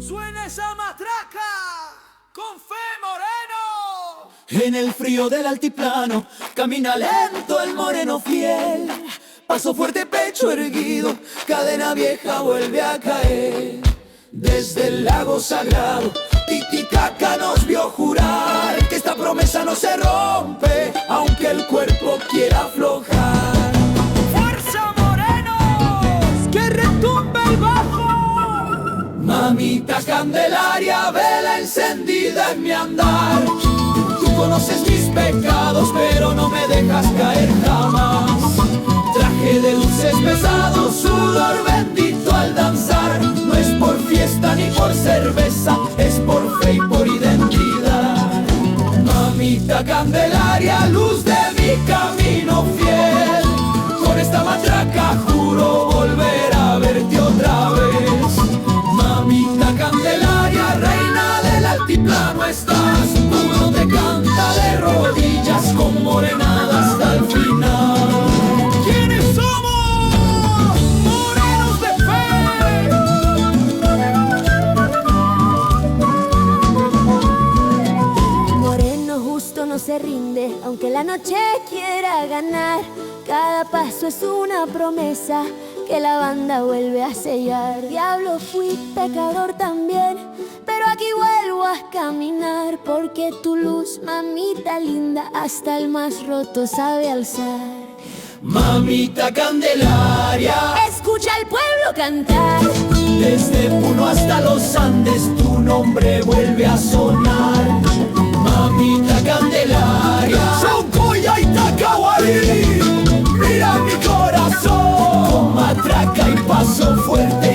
Suena esa matraca con Fe Moreno. En el frío del altiplano camina lento el moreno fiel. Paso fuerte, pecho erguido, cadena vieja vuelve a caer. Desde el lago sagrado, Titicaca nos vio jurar que esta promesa no se rompe, aunque el cuerpo quiera aflojar. ¡Fuerza, morenos! ¡Que retumbe el bajo! Mamita Candelaria, vela encendida en mi andar. Tú conoces mis pecados, pero no me dejas caer jamás. Traje de dulces pesados, sudor bendito al danzar. No es por fiesta ni por cerveza, es por fe y por identidad. Mamita Candelaria, luz de mi camino fiel. Con esta matraca juro volver a verte otra vez. Mamita Candelaria, reina del altiplano estás. Uno te canta de rodillas con morenada hasta el final. ¿Quiénes somos? Morenos de fe. Moreno justo no se rinde, aunque la noche quiera ganar. Cada paso es una promesa que la banda vuelve a sellar. Diablo fui, pecador también, pero aquí vuelvo a caminar, porque tu luz, mamita linda, hasta el más roto sabe alzar. Mamita Candelaria, escucha al pueblo cantar. Desde Puno hasta los Andes tu nombre vuelve a sonar. Mamita Candelaria, Soncoya y Tacahualí, mira mi corazón, con matraca y paso fuerte